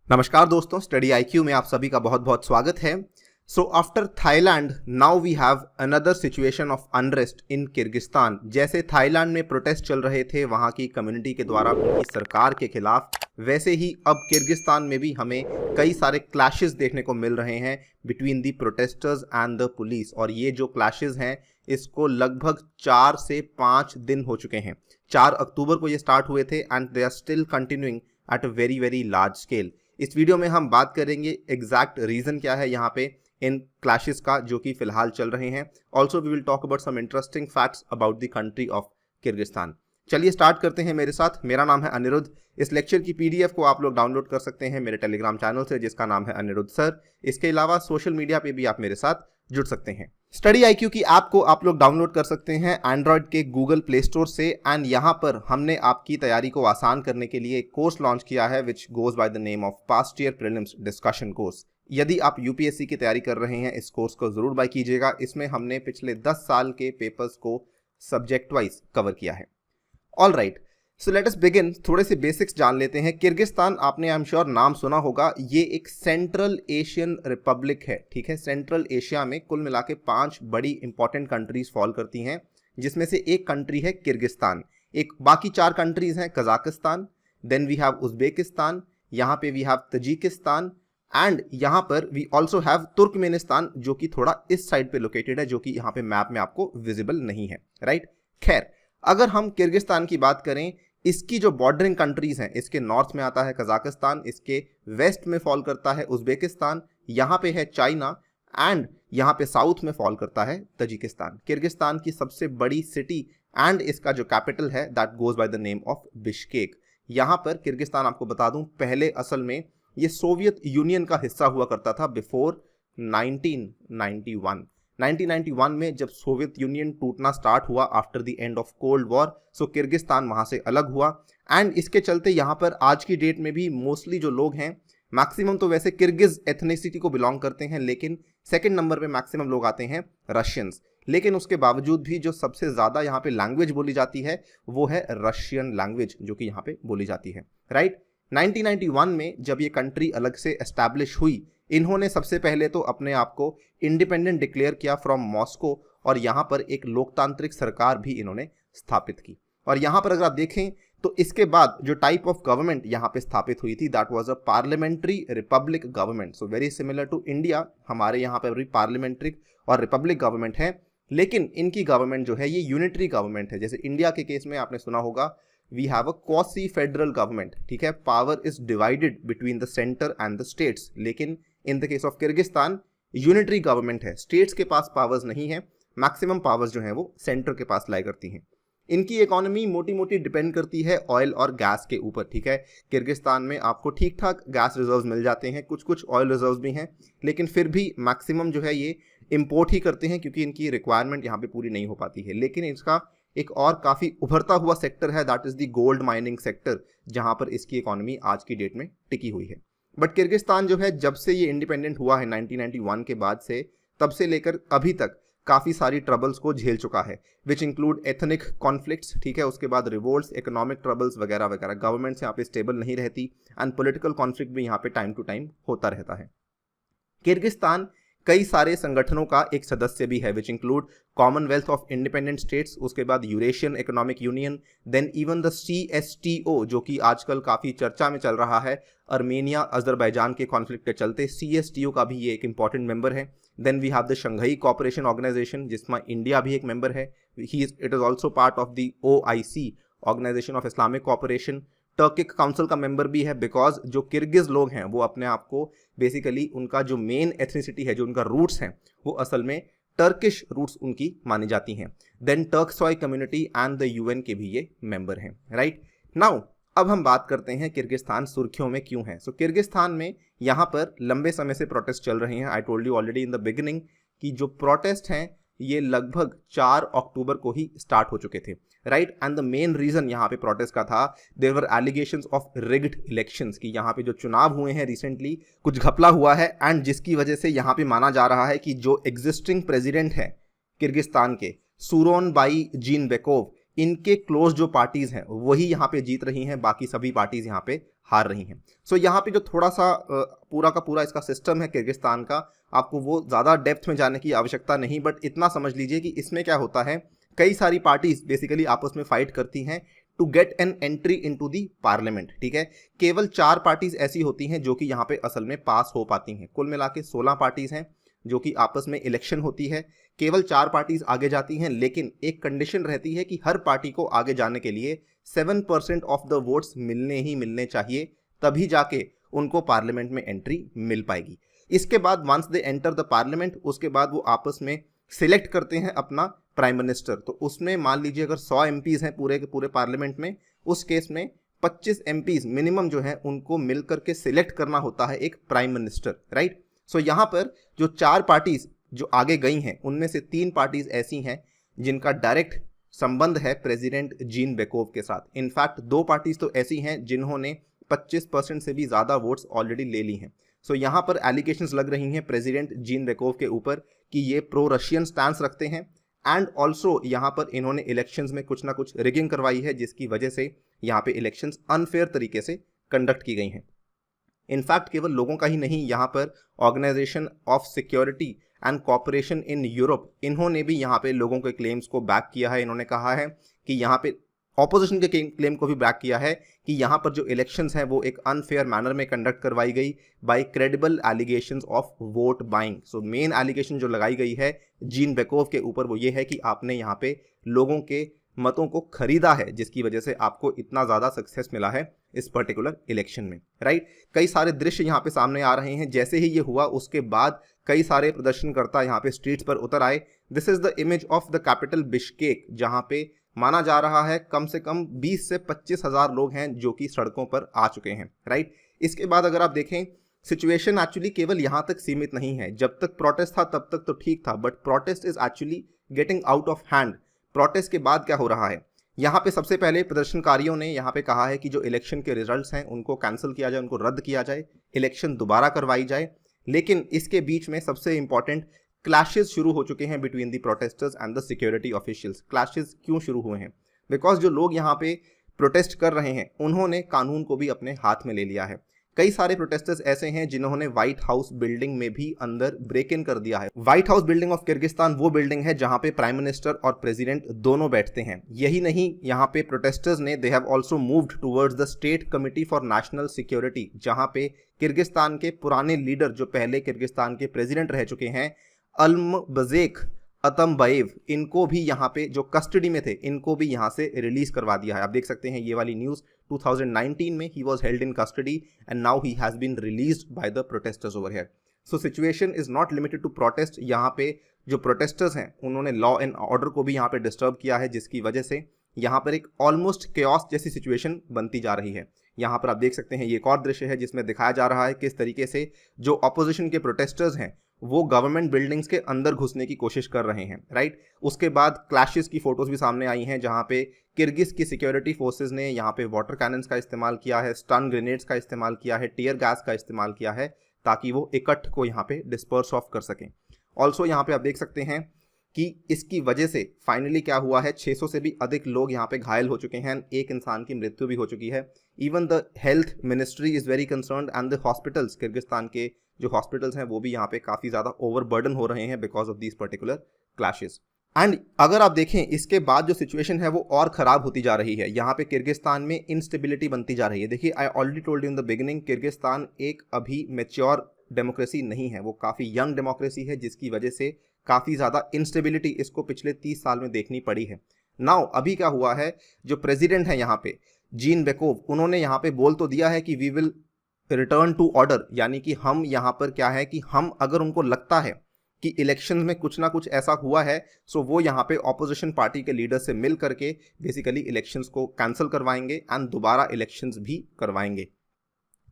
नमस्कार दोस्तों, study IQ में आप सभी का बहुत बहुत स्वागत है। So after Thailand now we have another situation of unrest in Kyrgyzstan. जैसे थाईलैंड में प्रोटेस्ट चल रहे थे वहां की कम्युनिटी के द्वारा उनकी सरकार के खिलाफ, वैसे ही अब किर्गिस्तान में भी हमें कई सारे क्लैशेस देखने को मिल रहे हैं between the protesters and the police. और ये जो क्लैशेस हैं इसको लगभग 4 से 5 दिन हो चुके हैं। 4 अक्टूबर को ये स्टार्ट हुए थे and they are still continuing at a very very large scale. इस वीडियो में हम बात करेंगे एग्जैक्ट रीजन क्या है यहाँ पे इन क्लैशेस का जो कि फिलहाल चल रहे हैं। Also we will talk about some interesting facts about the country of Kyrgyzstan. चलिए स्टार्ट करते हैं मेरे साथ। मेरा नाम है अनिरुद्ध। इस लेक्चर की पीडीएफ को आप लोग डाउनलोड कर सकते हैं मेरे टेलीग्राम चैनल से जिसका नाम है अनिरुद्ध सर। इसके अलावा सोशल मीडिया पे भी आप मेरे साथ जुड़ सकते हैं। स्टडी आईक्यू की ऐप को आप लोग डाउनलोड कर सकते हैं एंड्रॉयड के गूगल प्ले स्टोर से। एंड यहाँ पर हमने आपकी तैयारी को आसान करने के लिए एक कोर्स लॉन्च किया है which goes by the name of past year prelims discussion course. यदि आप यूपीएससी की तैयारी कर रहे हैं इस कोर्स को जरूर बाय कीजिएगा। इसमें हमने पिछले 10 साल के पेपर्स को सब्जेक्ट वाइज कवर किया है। All right, so let us begin. थोड़े से बेसिक्स जान लेते हैं। किर्गिस्तान आपने आई एम श्योर नाम सुना होगा। ये एक सेंट्रल एशियन रिपब्लिक है, ठीक है। सेंट्रल एशिया में कुल मिला के 5 बड़ी इंपॉर्टेंट कंट्रीज फॉल करती हैं, जिसमें से एक कंट्री है किर्गिस्तान। एक बाकी 4 कंट्रीज हैं, Kazakhstan, then we have Uzbekistan, यहाँ पे वी हैव तजिकिस्तान एंड यहाँ पर वी ऑल्सो हैव तुर्कमेनिस्तान जो कि थोड़ा इस साइड पे लोकेटेड है, जो कि यहाँ पे मैप में आपको विजिबल नहीं है, राइट। खैर, अगर हम किर्गिस्तान की बात करें, इसकी जो बॉर्डरिंग कंट्रीज हैं, इसके नॉर्थ में आता है कजाकिस्तान, इसके वेस्ट में फॉल करता है उज्बेकिस्तान, यहाँ पे है चाइना एंड यहाँ पे साउथ में फॉल करता है तजिकिस्तान। किर्गिस्तान की सबसे बड़ी सिटी एंड इसका जो कैपिटल है that goes by the name of Bishkek. यहाँ पर किर्गिस्तान, आपको बता दूं, पहले असल में ये सोवियत यूनियन का हिस्सा हुआ करता था बिफोर 1991। 1991 में जब सोवियत यूनियन टूटना स्टार्ट हुआ after the end of cold war, so Kyrgyzstan वहां से अलग हुआ एंड इसके चलते यहाँ पर आज की डेट में भी मोस्टली जो लोग हैं, मैक्सिमम तो वैसे किर्गिज एथनिसिटी को बिलोंग करते हैं, लेकिन सेकंड नंबर पे मैक्सिमम लोग आते हैं रशियंस। लेकिन उसके बावजूद भी जो सबसे ज़्यादा यहाँ पे लैंग्वेज बोली जाती है वो है रशियन लैंग्वेज, जो कि यहाँ पे बोली जाती है, राइट। 1991 में जब ये कंट्री अलग से एस्टैब्लिश हुई, इन्होंने सबसे पहले तो अपने आप को इंडिपेंडेंट डिक्लेयर किया फ्रॉम मॉस्को और यहाँ पर एक लोकतांत्रिक सरकार भी इन्होंने स्थापित की। और यहाँ पर अगर आप देखें तो इसके बाद जो टाइप ऑफ गवर्नमेंट यहाँ पे स्थापित हुई थी that was a parliamentary republic government. So very similar to India, हमारे यहाँ पर भी पार्लियामेंट्री और रिपब्लिक गवर्नमेंट है, लेकिन इनकी गवर्नमेंट जो है ये यूनिटरी गवर्नमेंट है। जैसे इंडिया के केस में आपने सुना होगा we have a quasi federal government, ठीक है। Power is divided between the centre and the states, लेकिन in the case of Kyrgyzstan unitary government है। स्टेट्स के पास पावर्स नहीं है, मैक्सिमम पावर्स जो है वो सेंटर के पास लाई करती हैं। इनकी इकोनॉमी मोटी मोटी डिपेंड करती है ऑयल और गैस के ऊपर, ठीक है। किर्गिस्तान में आपको ठीक ठाक गैस रिजर्व्स मिल जाते हैं, कुछ कुछ ऑयल रिजर्व्स भी हैं, लेकिन फिर भी मैक्सिमम जो है ये इम्पोर्ट ही करते हैं क्योंकि इनकी रिक्वायरमेंट यहाँ पे पूरी नहीं हो पाती है। लेकिन इसका एक और काफ़ी उभरता हुआ सेक्टर है that is the gold mining sector, जहाँ पर इसकी इकोनॉमी आज की डेट में टिकी हुई है। बट किर्गिस्तान जो है जब से ये इंडिपेंडेंट हुआ है 1991 के बाद से, तब से लेकर अभी तक काफ़ी सारी ट्रबल्स को झेल चुका है, विच इंक्लूड एथनिक कॉन्फ्लिक्ट्स, ठीक है। उसके बाद रिवोल्ट्स, इकोनॉमिक ट्रबल्स वगैरह वगैरह। गवर्नमेंट्स यहाँ पे स्टेबल नहीं रहती एंड पॉलिटिकल कॉन्फ्लिक्ट भी यहाँ पे टाइम टू टाइम होता रहता है। किर्गिस्तान कई सारे संगठनों का एक सदस्य भी है which include Commonwealth of Independent States, उसके बाद Eurasian Economic Union, then even the CSTO जो कि आजकल काफ़ी चर्चा में चल रहा है। अर्मेनिया अजरबैजान के कॉन्फ्लिक्ट के चलते CSTO का भी ये एक इंपॉर्टेंट मेंबर है। Then we have the Shanghai Cooperation Organisation जिसमें इंडिया भी एक मेंबर है। It is also part of the OIC, Organisation of Islamic Cooperation. Turkic Council का मेंबर भी है, बिकॉज जो किर्गिज लोग हैं वो अपने आप को बेसिकली उनका जो मेन एथनिसिटी है, जो उनका रूट्स हैं, वो असल में टर्किश रूट्स उनकी मानी जाती हैं। Then TURKSOY community and the UN के भी ये मेंबर हैं, राइट। नाउ अब हम बात करते हैं किर्गिस्तान सुर्खियों में क्यों है। सो किर्गिस्तान में यहाँ पर लंबे समय से प्रोटेस्ट चल रहे हैं। आई told you already in the beginning कि जो प्रोटेस्ट हैं ये लगभग 4 अक्टूबर को ही स्टार्ट हो चुके थे, right. And the main reason यहाँ पे प्रोटेस्ट का था, there were allegations of rigged elections, कि यहाँ पे जो चुनाव हुए हैं रिसेंटली कुछ घपला हुआ है एंड जिसकी वजह से यहाँ पे माना जा रहा है कि जो एग्जिस्टिंग प्रेसिडेंट है किर्गिस्तान के, सूरोनबाई जीनबेकोव, इनके क्लोज जो पार्टीज हैं वही यहाँ पे जीत रही हैं, बाकी सभी पार्टीज यहाँ पे हार रही हैं। सो यहाँ पे जो थोड़ा सा पूरा का पूरा इसका सिस्टम है किर्गिस्तान का, आपको वो ज़्यादा डेप्थ में जाने की आवश्यकता नहीं, बट इतना समझ लीजिए कि इसमें क्या होता है, कई सारी पार्टीज बेसिकली आपस में फाइट करती हैं to get an entry into the parliament. ठीक है, केवल 4 पार्टीज ऐसी होती हैं जो कि यहाँ पे असल में पास हो पाती हैं। कुल मिला के 16 पार्टीज हैं जो कि आपस में इलेक्शन होती है, केवल 4 पार्टीज आगे जाती हैं, लेकिन एक कंडीशन रहती है कि हर पार्टी को आगे जाने के लिए 7% ऑफ द वोट्स मिलने ही मिलने चाहिए, तभी जाके उनको पार्लियामेंट में एंट्री मिल पाएगी। इसके बाद once they enter the parliament, उसके बाद वो आपस में सिलेक्ट करते हैं अपना प्राइम मिनिस्टर। तो उसमें मान लीजिए अगर 100 एमपीज हैं पूरे के पूरे पार्लियामेंट में, उस केस में 25 एमपीज मिनिमम जो है उनको मिलकर के सिलेक्ट करना होता है एक प्राइम मिनिस्टर, राइट। सो यहाँ पर जो 4 पार्टीज जो आगे गई हैं उनमें से 3 पार्टीज ऐसी हैं जिनका डायरेक्ट संबंध है प्रेसिडेंट जीन बेकोव के साथ। इनफैक्ट 2 पार्टीज तो ऐसी हैं जिन्होंने 25% से भी ज़्यादा वोट्स ऑलरेडी ले ली हैं। सो यहाँ पर एलिगेशंस लग रही हैं प्रेसिडेंट जीन बेकोव के ऊपर कि ये प्रो रशियन स्टैंस रखते हैं, एंड ऑल्सो यहाँ पर इन्होंने इलेक्शंस में कुछ ना कुछ रिगिंग करवाई है, जिसकी वजह से यहाँ पे इलेक्शंस अनफेयर तरीके से कंडक्ट की गई हैं। इनफैक्ट केवल लोगों का ही नहीं, यहाँ पर Organisation of Security and Cooperation in Europe, इन्होंने भी यहाँ पे लोगों के क्लेम्स को बैक किया है। इन्होंने कहा है कि यहाँ पे ऑपोजिशन के क्लेम को भी बैक किया है कि यहाँ पर जो इलेक्शंस हैं वो एक अनफेयर मैनर में कंडक्ट करवाई गई by credible allegations of vote buying. So main allegation जो लगाई गई है जीन बेकोव के ऊपर वो ये है कि आपने यहाँ पे लोगों के मतों को खरीदा है, जिसकी वजह से आपको इतना ज़्यादा सक्सेस मिला है इस पर्टिकुलर इलेक्शन में, राइट। कई सारे दृश्य यहाँ पे सामने आ रहे हैं। जैसे ही ये हुआ उसके बाद कई सारे प्रदर्शनकर्ता यहाँ पे स्ट्रीट्स पर उतर आए। This is the image of the capital Bishkek, जहाँ पे माना जा रहा है कम से कम 20 से 25 हज़ार लोग हैं जो कि सड़कों पर आ चुके हैं, राइट। इसके बाद अगर आप देखें सिचुएशन एक्चुअली केवल यहाँ तक सीमित नहीं है। जब तक प्रोटेस्ट था तब तक तो ठीक था, but protest is actually getting out of hand. Protest के बाद क्या हो रहा है, यहाँ पे सबसे पहले प्रदर्शनकारियों ने यहाँ पे कहा है कि जो इलेक्शन के रिजल्ट्स हैं उनको कैंसिल किया जाए, उनको रद्द किया जाए, इलेक्शन दोबारा करवाई जाए। लेकिन इसके बीच में सबसे इंपॉर्टेंट क्लैशेस शुरू हो चुके हैं between the protesters and the security officials. Clashes क्यों शुरू हुए हैं? बिकॉज जो लोग यहाँ पे प्रोटेस्ट कर रहे हैं उन्होंने कानून को भी अपने हाथ में ले लिया है। कई सारे प्रोटेस्टर्स ऐसे हैं जिन्होंने व्हाइट हाउस बिल्डिंग में भी अंदर ब्रेक इन कर दिया है। White house building of Kyrgyzstan वो बिल्डिंग है जहां पे प्राइम मिनिस्टर और प्रेसिडेंट दोनों बैठते हैं। यही नहीं, यहाँ पे प्रोटेस्टर्स ने they have also moved towards the state committee for national security, जहां पे किर्गिस्तान के पुराने लीडर जो पहले किर्गिस्तान के प्रेसिडेंट रह चुके हैं अल्मबजेक अतमबाएव, इनको भी यहाँ पे जो कस्टडी में थे इनको भी यहाँ से रिलीज करवा दिया है। आप देख सकते हैं ये वाली न्यूज़ 2019 में ही was held in custody and now he has been released by the protesters over here. So situation is not limited to protest. यहाँ पे जो प्रोटेस्टर्स हैं उन्होंने लॉ एंड ऑर्डर को भी यहाँ पे डिस्टर्ब किया है, जिसकी वजह से यहाँ पर एक ऑलमोस्ट केओस जैसी सिचुएशन बनती जा रही है। यहाँ पर आप देख सकते हैं ये एक और दृश्य है जिसमें दिखाया जा रहा है किस तरीके से जो ऑपोजिशन के प्रोटेस्टर्स हैं वो गवर्नमेंट बिल्डिंग्स के अंदर घुसने की कोशिश कर रहे हैं, राइट। उसके बाद क्लैशेस की फोटोज भी सामने आई हैं जहां पे किर्गिज की सिक्योरिटी फोर्सेस ने यहाँ पे वाटर कैनन्स का इस्तेमाल किया है, स्टन ग्रेनेड्स का इस्तेमाल किया है, टीयर गैस का इस्तेमाल किया है ताकि वो इकट्ठ को यहाँ पे डिस्पर्स ऑफ कर सकें। ऑल्सो यहाँ पे आप देख सकते हैं कि इसकी वजह से फाइनली क्या हुआ है, 600 से भी अधिक लोग यहाँ पे घायल हो चुके हैं, एक इंसान की मृत्यु भी हो चुकी है। Even the health ministry is very concerned and the hospitals, Kyrgyzstan के जो हॉस्पिटल्स हैं वो भी यहाँ पे काफ़ी ज़्यादा ओवरबर्डन हो रहे हैं because of these particular clashes. And अगर आप देखें इसके बाद जो सिचुएशन है वो और ख़राब होती जा रही है। यहाँ पे किर्गिस्तान में इंस्टेबिलिटी बनती जा रही है। देखिए, I already told you in the beginning, Kyrgyzstan एक अभी मैच्योर डेमोक्रेसी नहीं है, वो काफ़ी यंग डेमोक्रेसी है, जिसकी वजह से काफ़ी ज़्यादा इंस्टेबिलिटी इसको पिछले 30 साल में देखनी पड़ी है। नाउ अभी क्या हुआ है, जो प्रेसिडेंट है यहाँ पे जीन बेकोव, उन्होंने यहाँ पे बोल तो दिया है कि we will return to order, यानी कि हम यहाँ पर क्या है कि हम अगर उनको लगता है कि इलेक्शन में कुछ ना कुछ ऐसा हुआ है सो वो यहाँ पे ऑपोजिशन पार्टी के लीडर से मिल करके बेसिकली इलेक्शंस को कैंसिल करवाएंगे एंड दोबारा इलेक्शंस भी करवाएंगे।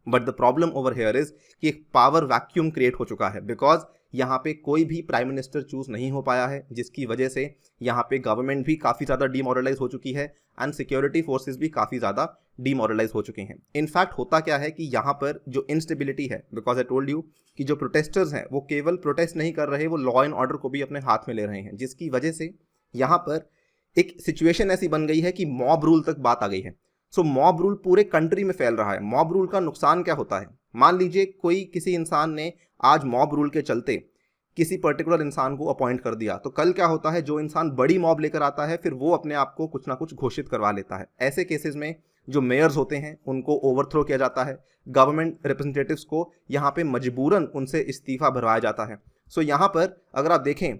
But the problem over here is कि एक पावर वैक्यूम क्रिएट हो चुका है बिकॉज यहाँ पे कोई भी प्राइम मिनिस्टर चूज नहीं हो पाया है, जिसकी वजह से यहाँ पे गवर्नमेंट भी काफ़ी ज़्यादा डीमोरलाइज हो चुकी है एंड सिक्योरिटी फोर्सेस भी काफ़ी ज़्यादा डीमोरलाइज हो चुके हैं। इनफैक्ट होता क्या है कि यहाँ पर जो इंस्टेबिलिटी है, बिकॉज आई टोल्ड यू कि जो प्रोटेस्टर्स हैं वो केवल प्रोटेस्ट नहीं कर रहे, वो लॉ एंड ऑर्डर को भी अपने हाथ में ले रहे हैं, जिसकी वजह से यहाँ पर एक सिचुएशन ऐसी बन गई है कि मॉब रूल तक बात आ गई है। सो मॉब रूल पूरे कंट्री में फैल रहा है। मॉब रूल का नुकसान क्या होता है? मान लीजिए कोई किसी इंसान ने आज मॉब रूल के चलते किसी पर्टिकुलर इंसान को अपॉइंट कर दिया, तो कल क्या होता है, जो इंसान बड़ी मॉब लेकर आता है फिर वो अपने आप को कुछ ना कुछ घोषित करवा लेता है। ऐसे केसेस में जो मेयर्स होते हैं उनको ओवरथ्रो किया जाता है, गवर्नमेंट रिप्रेजेंटेटिव्स को यहाँ पे मजबूरन उनसे इस्तीफा भरवाया जाता है। सो यहाँ पर अगर आप देखें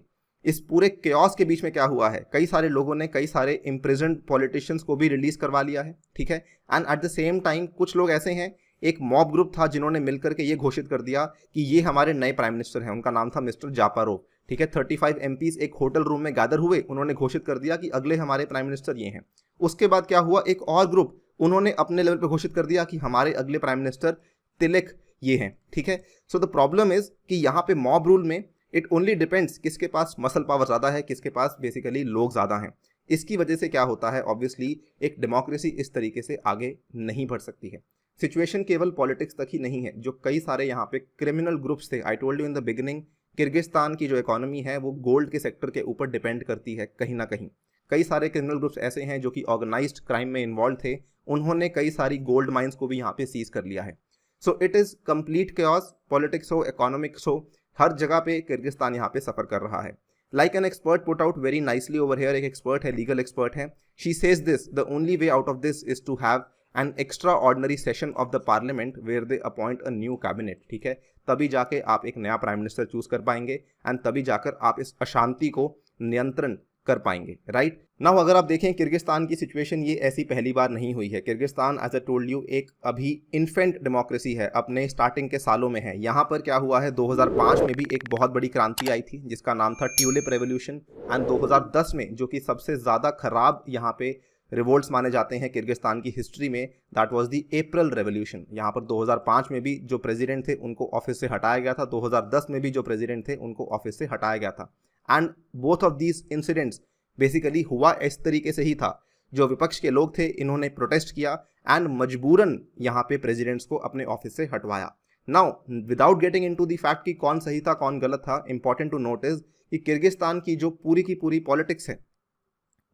इस पूरे केओस के बीच में क्या हुआ है, कई सारे लोगों ने कई सारे इम्प्रिजन्ड पॉलिटिशियंस को भी रिलीज करवा लिया है, ठीक है। And at the same time कुछ लोग ऐसे हैं, एक मॉब ग्रुप था जिन्होंने मिलकर के ये घोषित कर दिया कि ये हमारे नए प्राइम मिनिस्टर हैं। उनका नाम था मिस्टर जापारोव, ठीक है। 35 MPs एक होटल रूम में गैदर हुए, उन्होंने घोषित कर दिया कि अगले हमारे प्राइम मिनिस्टर ये हैं। उसके बाद क्या हुआ, एक और ग्रुप उन्होंने अपने लेवल पे घोषित कर दिया कि हमारे अगले प्राइम मिनिस्टर तिलक ये हैं, ठीक है। सो द प्रॉब्लम इज कि यहाँ पे मॉब रूल में इट ओनली डिपेंड्स किसके पास मसल पावर ज़्यादा है, किसके पास बेसिकली लोग ज़्यादा हैं। इसकी वजह से क्या होता है, ऑब्वियसली एक डेमोक्रेसी इस तरीके से आगे नहीं बढ़ सकती है। सिचुएशन केवल पॉलिटिक्स तक ही नहीं है, जो कई सारे यहाँ पे क्रिमिनल ग्रुप्स थे। आई told you in the beginning, Kyrgyzstan की जो इकोनॉमी है वो गोल्ड के सेक्टर के ऊपर डिपेंड करती है कहीं ना कहीं। कई सारे क्रिमिनल ग्रुप्स ऐसे हैं जो कि ऑर्गेनाइज्ड क्राइम में इन्वॉल्व थे, उन्होंने कई सारी गोल्ड माइंस को भी यहाँ पे सीज कर लिया है। So it is complete chaos, politics हो, इकोनॉमिक्स हो, हर जगह पे किर्गिस्तान यहाँ पे सफ़र कर रहा है। Like an expert put out very nicely over here, एक एक्सपर्ट है, लीगल एक्सपर्ट है, she says this, the only way out of this is to have an extraordinary session of the parliament where they appoint a new cabinet, ठीक है। तभी जाके आप एक नया प्राइम मिनिस्टर चूज कर पाएंगे एंड तभी जाकर आप इस अशांति को नियंत्रण कर पाएंगे, राइट। नाउ अगर आप देखें किर्गिस्तान की सिचुएशन, ये ऐसी पहली बार नहीं हुई है। Kyrgyzstan as I told you एक अभी इन्फेंट डेमोक्रेसी है, अपने स्टार्टिंग के सालों में है। यहाँ पर क्या हुआ है, 2005 में भी एक बहुत बड़ी क्रांति आई थी जिसका नाम था ट्यूलिप रेवोल्यूशन, एंड 2010 में जो कि सबसे ज़्यादा खराब यहाँ पे रिवोल्ट्स माने जाते हैं किर्गिस्तान की हिस्ट्री में, that was the April revolution. यहाँ पर 2005 में भी जो प्रेसिडेंट थे उनको ऑफिस से हटाया गया था, 2010 में भी जो प्रेसिडेंट थे उनको ऑफिस से हटाया गया था। And both of these incidents basically हुआ इस तरीके से ही था, जो विपक्ष के लोग थे इन्होंने प्रोटेस्ट किया एंड मजबूरन यहाँ पे प्रेसिडेंट्स को अपने ऑफिस से हटवाया। Now without getting into the fact कि कौन सही था कौन गलत था, इंपॉर्टेंट टू नोटिस कि किर्गिस्तान की जो पूरी की पूरी पॉलिटिक्स है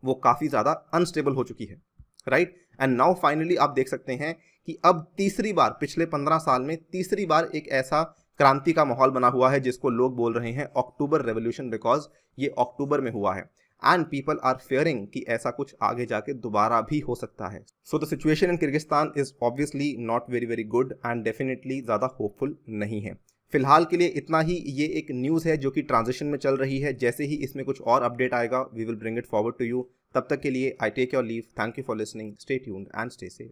वो काफ़ी ज़्यादा अनस्टेबल हो चुकी है, राइट। एंड नाउ फाइनली आप देख सकते हैं कि अब तीसरी बार पिछले 15 साल में तीसरी बार एक ऐसा क्रांति का माहौल बना हुआ है जिसको लोग बोल रहे हैं अक्टूबर रेवोल्यूशन, बिकॉज ये अक्टूबर में हुआ है एंड पीपल आर फेयरिंग कि ऐसा कुछ आगे जाके दोबारा भी हो सकता है। So the situation in Kyrgyzstan is obviously not very very good and definitely ज़्यादा होपफुल नहीं है। फिलहाल के लिए इतना ही, ये एक न्यूज़ है जो कि ट्रांजिशन में चल रही है। जैसे ही इसमें कुछ और अपडेट आएगा we will bring it forward to you. तब तक के लिए I take your leave. Thank you for listening, stay tuned and stay safe.